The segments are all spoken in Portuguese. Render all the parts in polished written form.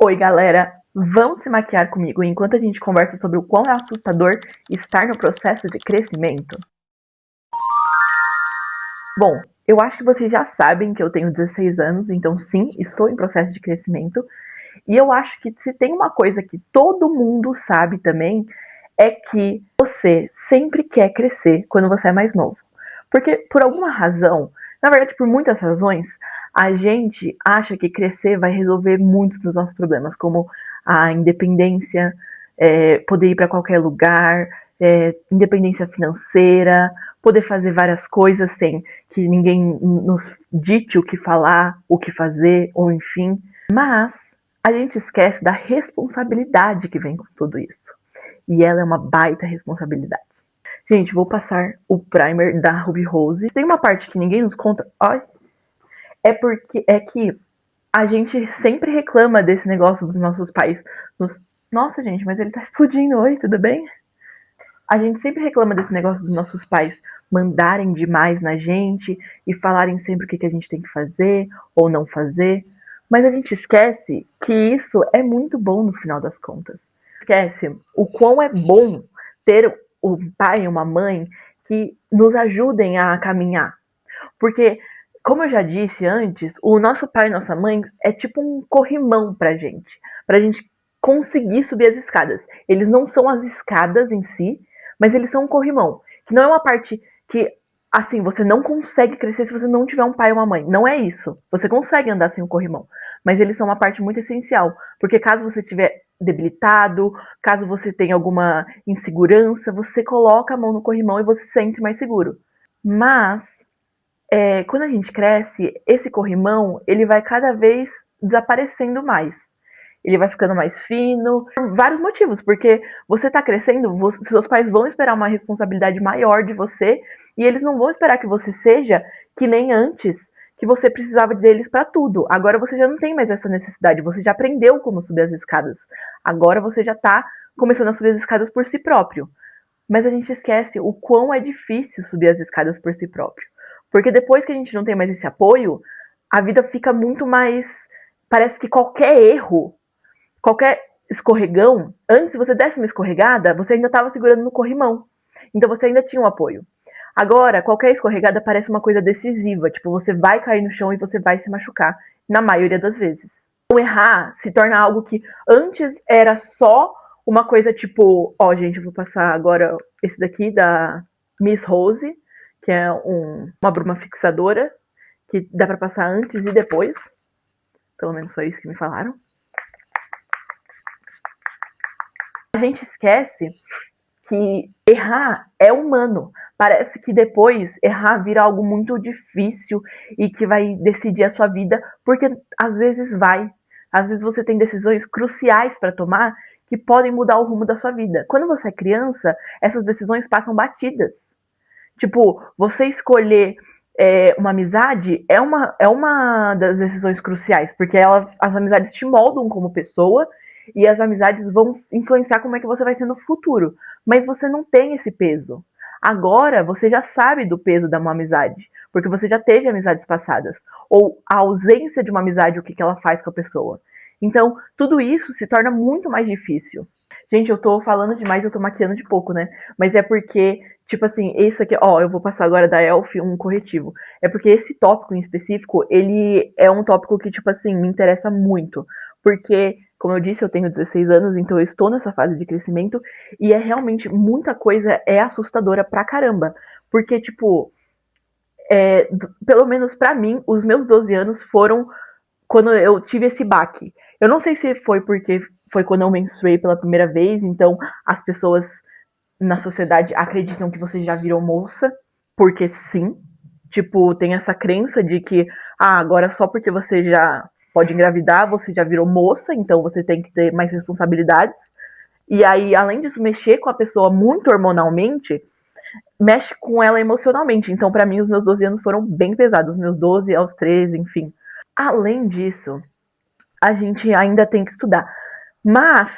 Oi, galera! Vamos se maquiar comigo enquanto a gente conversa sobre o quão é assustador estar no processo de crescimento? Bom, eu acho que vocês já sabem que eu tenho 16 anos, então sim, estou em processo de crescimento. E eu acho que se tem uma coisa que todo mundo sabe também, é que você sempre quer crescer quando você é mais novo. Porque por alguma razão, na verdade por muitas razões, a gente acha que crescer vai resolver muitos dos nossos problemas, como a independência, poder ir para qualquer lugar, independência financeira, poder fazer várias coisas sem que ninguém nos dite o que falar, o que fazer, ou enfim. Mas a gente esquece da responsabilidade que vem com tudo isso. E ela é uma baita responsabilidade. Gente, vou passar o primer da Ruby Rose. Tem uma parte que ninguém nos conta. Ó, é que a gente sempre reclama desse negócio dos nossos pais. Nossa, gente, mas ele tá explodindo. Oi, tudo bem? A gente sempre reclama desse negócio dos nossos pais mandarem demais na gente e falarem sempre o que a gente tem que fazer ou não fazer. Mas a gente esquece que isso é muito bom no final das contas. Esquece o quão é bom ter um pai e uma mãe que nos ajudem a caminhar. Porque, como eu já disse antes, o nosso pai e nossa mãe é tipo um corrimão pra gente conseguir subir as escadas. Eles não são as escadas em si, mas eles são um corrimão, que não é uma parte que, assim, você não consegue crescer se você não tiver um pai ou uma mãe. Não é isso. Você consegue andar sem o corrimão, mas eles são uma parte muito essencial, porque caso você estiver debilitado, caso você tenha alguma insegurança, você coloca a mão no corrimão e você se sente mais seguro. Mas quando a gente cresce, esse corrimão ele vai cada vez desaparecendo mais. Ele vai ficando mais fino, por vários motivos, porque você está crescendo, seus pais vão esperar uma responsabilidade maior de você e eles não vão esperar que você seja que nem antes, que você precisava deles para tudo. Agora você já não tem mais essa necessidade, você já aprendeu como subir as escadas. Agora você já está começando a subir as escadas por si próprio. Mas a gente esquece o quão é difícil subir as escadas por si próprio. Porque depois que a gente não tem mais esse apoio, a vida fica muito mais. Parece que qualquer erro, qualquer escorregão, antes você desse uma escorregada, você ainda estava segurando no corrimão. Então você ainda tinha um apoio. Agora, qualquer escorregada parece uma coisa decisiva, tipo, você vai cair no chão e você vai se machucar, na maioria das vezes. Então, errar se torna algo que antes era só uma coisa tipo, ó, gente, eu vou passar agora esse daqui da Miss Rose, que é uma bruma fixadora, que dá pra passar antes e depois. Pelo menos foi isso que me falaram. A gente esquece que errar é humano. Parece que depois errar vira algo muito difícil e que vai decidir a sua vida, porque às vezes vai. Às vezes você tem decisões cruciais para tomar que podem mudar o rumo da sua vida. Quando você é criança, essas decisões passam batidas. Tipo, você escolher uma amizade é uma das decisões cruciais, porque as amizades te moldam como pessoa e as amizades vão influenciar como é que você vai ser no futuro. Mas você não tem esse peso. Agora você já sabe do peso da uma amizade, porque você já teve amizades passadas. Ou a ausência de uma amizade, o que ela faz com a pessoa. Então, tudo isso se torna muito mais difícil. Gente, eu tô falando demais, eu tô maquiando de pouco, né? Mas é porque, tipo assim, isso aqui, ó, eu vou passar agora da Elf um corretivo. É porque esse tópico em específico, ele é um tópico que, tipo assim, me interessa muito. Porque, como eu disse, eu tenho 16 anos, então eu estou nessa fase de crescimento. E é realmente, muita coisa é assustadora pra caramba. Porque, tipo, pelo menos pra mim, os meus 12 anos foram quando eu tive esse baque. Eu não sei se foi porque foi quando eu menstruei pela primeira vez, então as pessoas na sociedade acreditam que você já virou moça, porque sim. Tipo, tem essa crença de que, agora só porque você já pode engravidar, você já virou moça, então você tem que ter mais responsabilidades. E aí, além disso, mexer com a pessoa muito hormonalmente, mexe com ela emocionalmente. Então, para mim, os meus 12 anos foram bem pesados, os meus 12 aos 13, enfim. Além disso, a gente ainda tem que estudar. Mas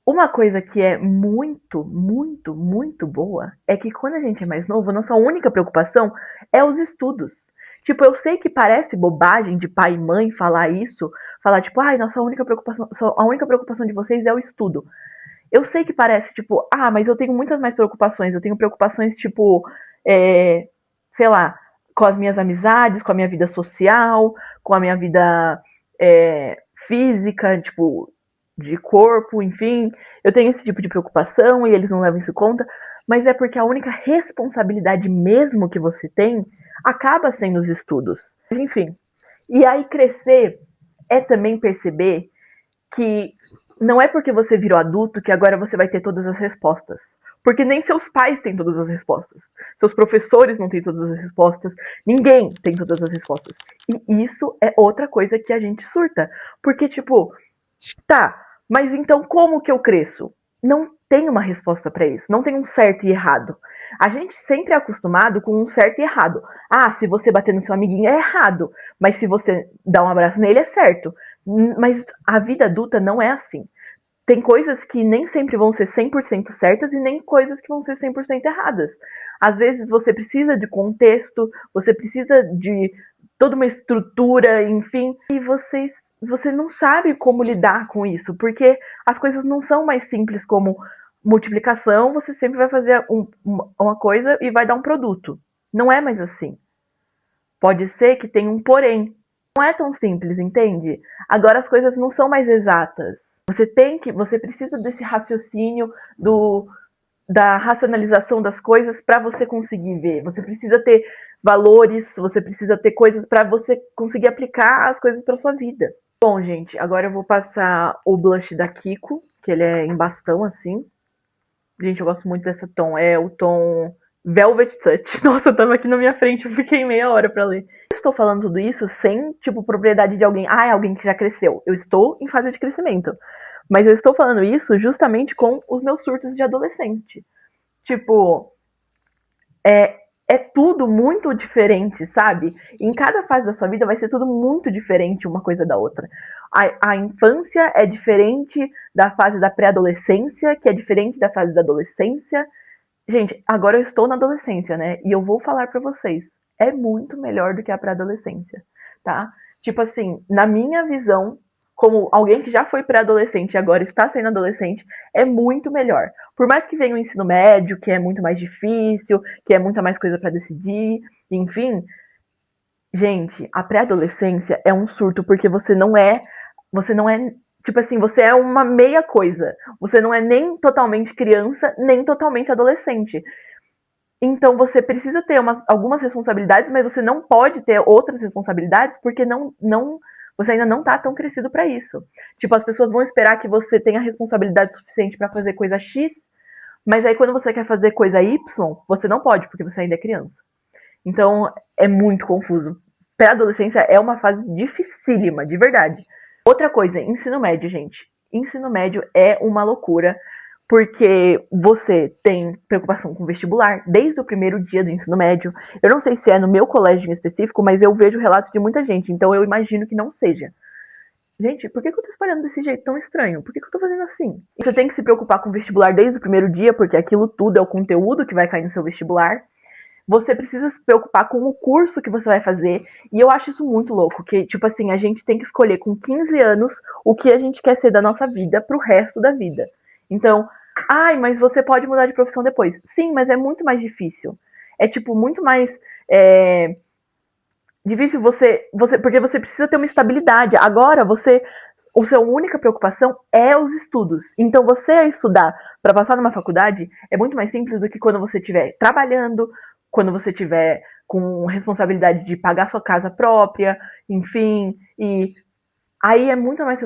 uma coisa que é muito, muito, muito boa é que quando a gente é mais novo, nossa única preocupação é os estudos. Tipo, eu sei que parece bobagem de pai e mãe falar isso, falar tipo, ai, nossa a única preocupação de vocês é o estudo. Eu sei que parece tipo, ah, mas eu tenho muitas mais preocupações. Eu tenho preocupações tipo, é, sei lá, com as minhas amizades, com a minha vida social, com a minha vida física, tipo, de corpo, enfim. Eu tenho esse tipo de preocupação e eles não levam isso em conta, mas é porque a única responsabilidade mesmo que você tem acaba sendo os estudos. Enfim. E aí crescer é também perceber que não é porque você virou adulto que agora você vai ter todas as respostas. Porque nem seus pais têm todas as respostas. Seus professores não têm todas as respostas. Ninguém tem todas as respostas. E isso é outra coisa que a gente surta. Porque, tipo, tá, mas então como que eu cresço? Não tem uma resposta para isso. Não tem um certo e errado. A gente sempre é acostumado com um certo e errado. Ah, se você bater no seu amiguinho é errado. Mas se você dar um abraço nele é certo. Mas a vida adulta não é assim. Tem coisas que nem sempre vão ser 100% certas e nem coisas que vão ser 100% erradas. Às vezes você precisa de contexto, você precisa de toda uma estrutura, enfim, e você não sabe como lidar com isso, porque as coisas não são mais simples como multiplicação, você sempre vai fazer uma coisa e vai dar um produto. Não é mais assim. Pode ser que tenha um porém. Não é tão simples, entende? Agora as coisas não são mais exatas. Você precisa desse raciocínio da racionalização das coisas para você conseguir ver. Você precisa ter valores, você precisa ter coisas para você conseguir aplicar as coisas para sua vida. Bom, gente, agora eu vou passar o blush da Kiko, que ele é em bastão assim. Gente, eu gosto muito desse tom. É o tom Velvet Touch. Nossa, eu tava aqui na minha frente, eu fiquei meia hora pra ler. Eu estou falando tudo isso sem, tipo, propriedade de alguém. Ah, é alguém que já cresceu. Eu estou em fase de crescimento. Mas eu estou falando isso justamente com os meus surtos de adolescente. Tipo, é tudo muito diferente, sabe? Em cada fase da sua vida vai ser tudo muito diferente uma coisa da outra. A infância é diferente da fase da pré-adolescência, que é diferente da fase da adolescência. Gente, agora eu estou na adolescência, né? E eu vou falar pra vocês, é muito melhor do que a pré-adolescência, tá? Tipo assim, na minha visão, como alguém que já foi pré-adolescente e agora está sendo adolescente, é muito melhor. Por mais que venha o ensino médio, que é muito mais difícil, que é muita mais coisa pra decidir, enfim, gente, a pré-adolescência é um surto porque você não é, tipo assim, você é uma meia coisa. Você não é nem totalmente criança, nem totalmente adolescente. Então você precisa ter algumas responsabilidades, mas você não pode ter outras responsabilidades porque você ainda não tá tão crescido para isso. Tipo, as pessoas vão esperar que você tenha responsabilidade suficiente para fazer coisa X, mas aí quando você quer fazer coisa Y, você não pode porque você ainda é criança. Então é muito confuso. Pré-adolescência é uma fase dificílima, de verdade. Outra coisa, ensino médio, gente. Ensino médio é uma loucura, porque você tem preocupação com vestibular desde o primeiro dia do ensino médio. Eu não sei se é no meu colégio em específico, mas eu vejo relatos de muita gente, então eu imagino que não seja. Gente, por que eu tô espalhando desse jeito tão estranho? Por que eu tô fazendo assim? Você tem que se preocupar com o vestibular desde o primeiro dia, porque aquilo tudo é o conteúdo que vai cair no seu vestibular. Você precisa se preocupar com o curso que você vai fazer. E eu acho isso muito louco, que, tipo assim, a gente tem que escolher com 15 anos o que a gente quer ser da nossa vida pro resto da vida. Então, ai, mas você pode mudar de profissão depois. Sim, mas é muito mais difícil. É, tipo, muito mais difícil porque você precisa ter uma estabilidade. Agora, a sua única preocupação é os estudos. Então, você estudar para passar numa faculdade é muito mais simples do que quando você estiver trabalhando, quando você tiver com responsabilidade de pagar sua casa própria, enfim, e aí é muito mais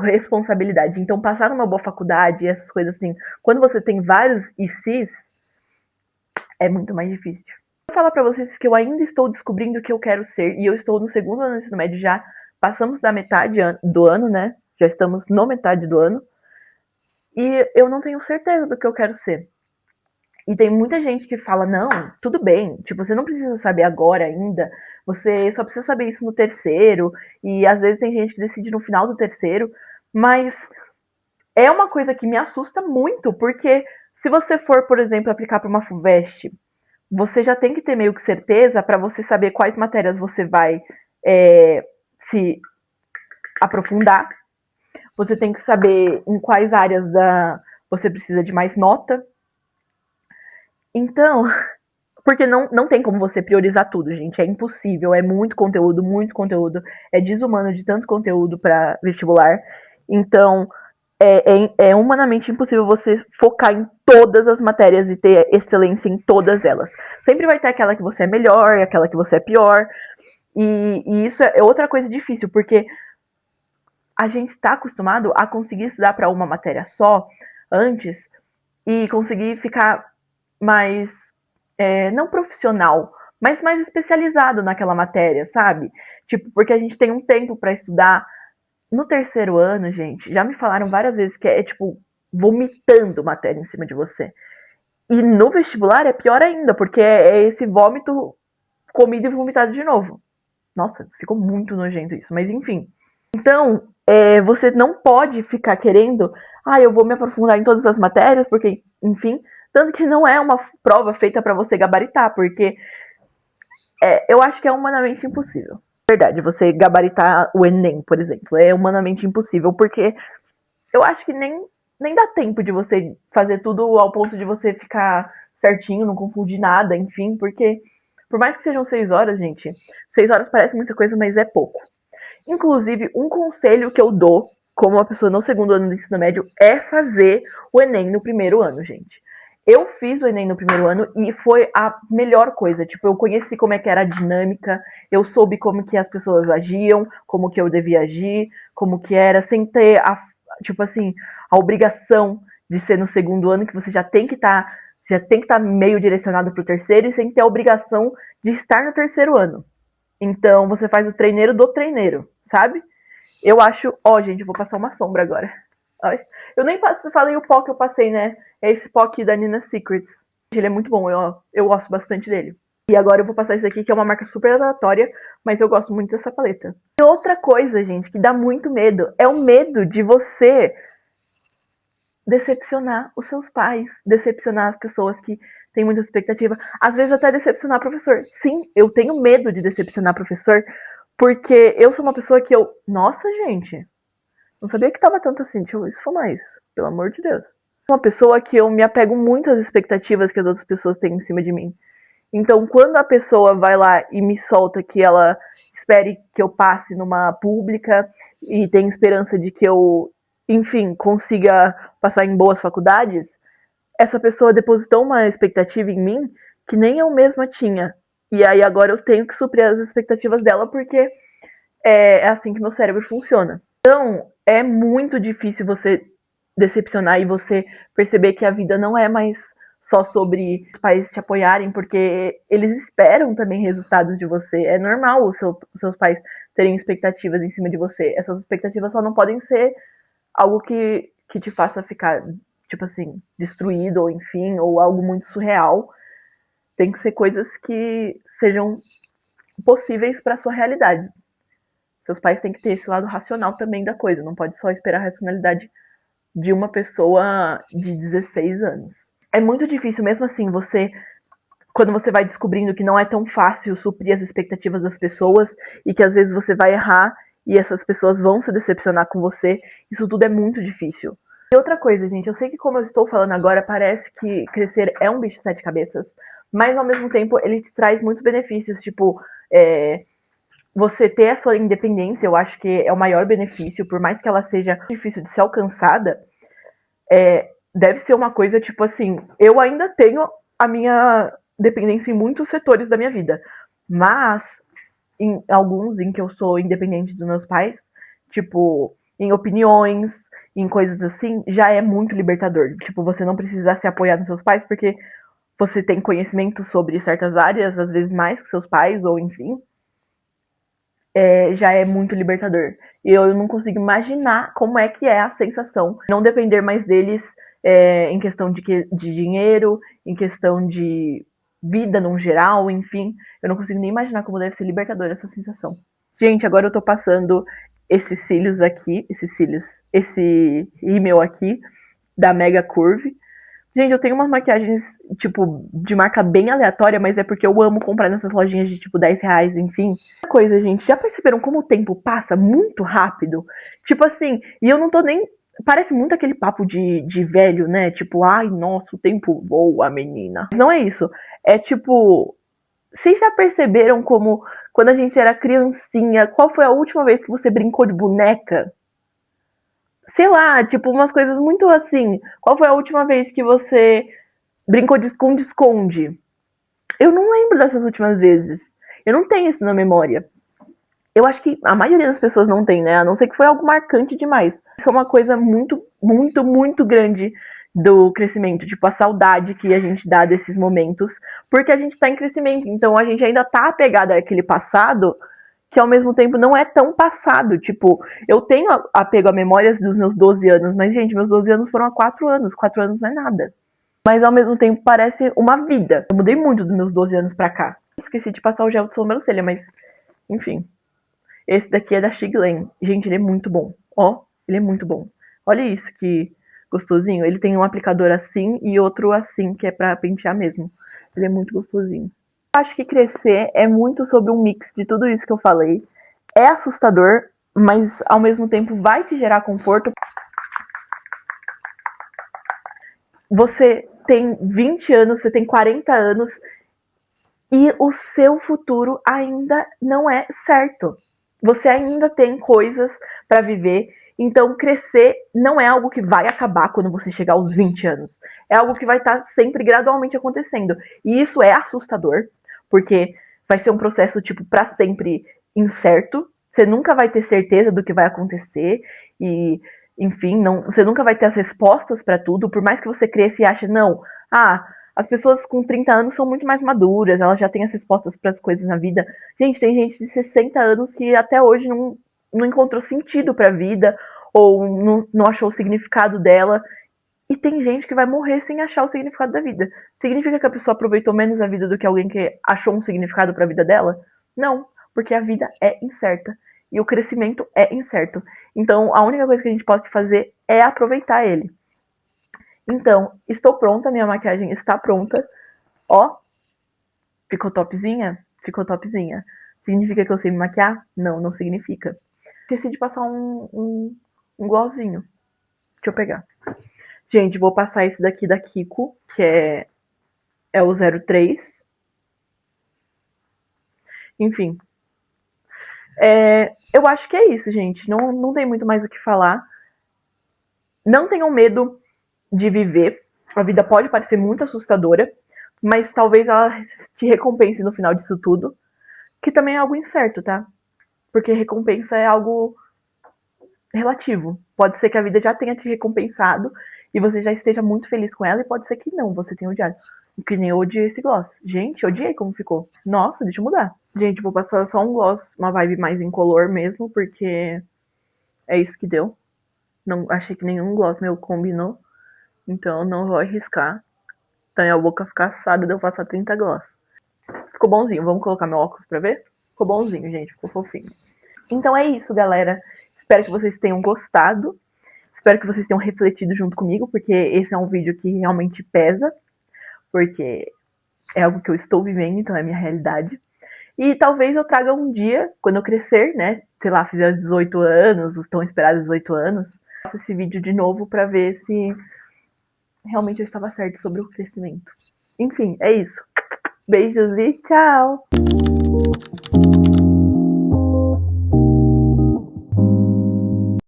responsabilidade. Então, passar numa boa faculdade, essas coisas assim, quando você tem vários ICs, é muito mais difícil. Vou falar pra vocês que eu ainda estou descobrindo o que eu quero ser, e eu estou no segundo ano do ensino médio já, passamos da metade do ano, né? Já estamos no metade do ano, e eu não tenho certeza do que eu quero ser. E tem muita gente que fala, não, tudo bem, tipo, você não precisa saber agora ainda, você só precisa saber isso no terceiro, e às vezes tem gente que decide no final do terceiro, mas é uma coisa que me assusta muito, porque se você for, por exemplo, aplicar para uma FUVEST, você já tem que ter meio que certeza para você saber quais matérias você vai se aprofundar. Você tem que saber em quais áreas você precisa de mais nota. Então, porque não tem como você priorizar tudo, gente. É impossível. É muito conteúdo, muito conteúdo. É desumano de tanto conteúdo para vestibular. Então, é humanamente impossível você focar em todas as matérias e ter excelência em todas elas. Sempre vai ter aquela que você é melhor, aquela que você é pior. E isso é outra coisa difícil, porque a gente está acostumado a conseguir estudar para uma matéria só antes e conseguir ficar mais, não profissional, mas mais especializado naquela matéria, sabe? Tipo, porque a gente tem um tempo para estudar. No terceiro ano, gente, já me falaram várias vezes que tipo, vomitando matéria em cima de você. E no vestibular é pior ainda, porque é esse vômito comido e vomitado de novo. Nossa, ficou muito nojento isso, mas enfim. Então, você não pode ficar querendo, eu vou me aprofundar em todas as matérias, porque, enfim, tanto que não é uma prova feita para você gabaritar, porque eu acho que é humanamente impossível. Verdade, você gabaritar o Enem, por exemplo, é humanamente impossível, porque eu acho que nem dá tempo de você fazer tudo ao ponto de você ficar certinho, não confundir nada, enfim, porque por mais que sejam 6 horas, gente, 6 horas parece muita coisa, mas é pouco. Inclusive, um conselho que eu dou, como uma pessoa no segundo ano do ensino médio, é fazer o Enem no primeiro ano, gente. Eu fiz o Enem no primeiro ano e foi a melhor coisa. Tipo, eu conheci como é que era a dinâmica, eu soube como que as pessoas agiam, como que eu devia agir, como que era, sem ter tipo assim, a obrigação de ser no segundo ano, que você já tem que estar meio direcionado para o terceiro e sem ter a obrigação de estar no terceiro ano. Então você faz o treineiro do treineiro, sabe? Eu acho. Gente, eu vou passar uma sombra agora. Eu nem falei o pó que eu passei, né? É esse pó aqui da Nina Secrets. Ele é muito bom, eu gosto bastante dele. E agora eu vou passar esse aqui, que é uma marca super aleatória, mas eu gosto muito dessa paleta. E outra coisa, gente, que dá muito medo, é o medo de você decepcionar os seus pais, decepcionar as pessoas que têm muita expectativa, às vezes até decepcionar professor. Sim, eu tenho medo de decepcionar professor, porque eu sou uma pessoa que nossa, gente, não sabia que tava tanto assim, deixa eu esfumar isso, pelo amor de Deus. Uma pessoa que eu me apego muito às expectativas que as outras pessoas têm em cima de mim. Então, quando a pessoa vai lá e me solta que ela espere que eu passe numa pública e tem esperança de que eu, enfim, consiga passar em boas faculdades, essa pessoa depositou uma expectativa em mim que nem eu mesma tinha. E aí agora eu tenho que suprir as expectativas dela porque é assim que meu cérebro funciona. Então, é muito difícil você decepcionar e você perceber que a vida não é mais só sobre os pais te apoiarem, porque eles esperam também resultados de você. É normal os seus pais terem expectativas em cima de você. Essas expectativas só não podem ser algo que te faça ficar, tipo assim, destruído, ou enfim, ou algo muito surreal. Tem que ser coisas que sejam possíveis para sua realidade. Seus pais têm que ter esse lado racional também da coisa, não pode só esperar a racionalidade de uma pessoa de 16 anos. É muito difícil, mesmo assim, quando você vai descobrindo que não é tão fácil suprir as expectativas das pessoas e que às vezes você vai errar e essas pessoas vão se decepcionar com você, isso tudo é muito difícil. E outra coisa, gente, eu sei que como eu estou falando agora, parece que crescer é um bicho de 7 cabeças, mas ao mesmo tempo ele te traz muitos benefícios, tipo, você ter a sua independência, eu acho que é o maior benefício, por mais que ela seja difícil de ser alcançada, deve ser uma coisa tipo assim, eu ainda tenho a minha dependência em muitos setores da minha vida, mas em alguns em que eu sou independente dos meus pais, tipo, em opiniões, em coisas assim, já é muito libertador. Tipo, você não precisa se apoiar nos seus pais porque você tem conhecimento sobre certas áreas, às vezes mais que seus pais, ou enfim, já é muito libertador. E eu não consigo imaginar como é que é a sensação não depender mais deles em questão de dinheiro, em questão de vida no geral, enfim. Eu não consigo nem imaginar como deve ser libertador essa sensação. Gente, agora eu tô passando esse rímel aqui da Mega Curve, Gente, eu tenho umas maquiagens, tipo, de marca bem aleatória, mas é porque eu amo comprar nessas lojinhas de, tipo, R$ 10, enfim. Coisa, gente, já perceberam como o tempo passa muito rápido? Tipo assim, e eu não tô nem... Parece muito aquele papo de velho, né? Tipo, ai, nossa, o tempo voa, menina. Não é isso. É tipo... Vocês já perceberam como, quando a gente era criancinha, qual foi a última vez que você brincou de boneca? Sei lá, tipo, umas coisas muito assim. Qual foi a última vez que você brincou de esconde-esconde? Eu não lembro dessas últimas vezes. Eu não tenho isso na memória. Eu acho que a maioria das pessoas não tem, né? A não ser que foi algo marcante demais. Isso é uma coisa muito, muito, muito grande do crescimento. Tipo, a saudade que a gente dá desses momentos. Porque a gente tá em crescimento. Então a gente ainda tá apegada àquele passado que ao mesmo tempo não é tão passado. Tipo, eu tenho apego a memórias dos meus 12 anos, mas, gente, meus 12 anos foram há 4 anos. 4 anos não é nada. Mas ao mesmo tempo parece uma vida. Eu mudei muito dos meus 12 anos pra cá. Esqueci de passar o gel de sobrancelha, mas enfim. Esse daqui é da Shiglen. Gente, ele é muito bom. Ó, ele é muito bom. Olha isso que gostosinho. Ele tem um aplicador assim e outro assim, que é pra pentear mesmo. Ele é muito gostosinho. Eu acho que crescer é muito sobre um mix de tudo isso que eu falei. É assustador, mas ao mesmo tempo vai te gerar conforto. Você tem 20 anos, você tem 40 anos e o seu futuro ainda não é certo. Você ainda tem coisas para viver. Então, crescer não é algo que vai acabar quando você chegar aos 20 anos. É algo que vai estar sempre gradualmente acontecendo. E isso é assustador, porque vai ser um processo, tipo, para sempre incerto. Você nunca vai ter certeza do que vai acontecer. E, enfim, não, você nunca vai ter as respostas para tudo. Por mais que você cresça e ache, não, as pessoas com 30 anos são muito mais maduras, elas já têm as respostas para as coisas na vida. Gente, tem gente de 60 anos que até hoje não encontrou sentido para a vida ou não achou o significado dela. E tem gente que vai morrer sem achar o significado da vida. Significa que a pessoa aproveitou menos a vida do que alguém que achou um significado para a vida dela? Não, porque a vida é incerta e o crescimento é incerto. Então, a única coisa que a gente pode fazer é aproveitar ele. Então, estou pronta, minha maquiagem está pronta. Ó, ficou topzinha? Ficou topzinha. Significa que eu sei me maquiar? Não, não significa. Esqueci de passar um glossinho. Deixa eu pegar. Gente, vou passar esse daqui da Kiko, que é o 03. Enfim. Eu acho que é isso, gente. Não tem muito mais o que falar. Não tenham medo de viver. A vida pode parecer muito assustadora, mas talvez ela te recompense no final disso tudo. Que também é algo incerto, tá? Porque recompensa é algo relativo. Pode ser que a vida já tenha te recompensado e você já esteja muito feliz com ela, e pode ser que não, você tenha odiado. Que nem eu odiei esse gloss. Gente, odiei como ficou. Nossa, deixa eu mudar. Gente, vou passar só um gloss, uma vibe mais incolor mesmo, porque é isso que deu. Não achei que nenhum gloss meu combinou, então não vou arriscar. Então a boca ficar assada de eu passar 30 gloss. Ficou bonzinho, vamos colocar meu óculos pra ver? Ficou bonzinho, gente, ficou fofinho. Então é isso, galera. Espero que vocês tenham gostado. Espero que vocês tenham refletido junto comigo, porque esse é um vídeo que realmente pesa, porque é algo que eu estou vivendo, então é a minha realidade. E talvez eu traga um dia, quando eu crescer, né, sei lá, fizer 18 anos, os tão esperados 18 anos, faço esse vídeo de novo para ver se realmente eu estava certo sobre o crescimento. Enfim, é isso. Beijos e tchau!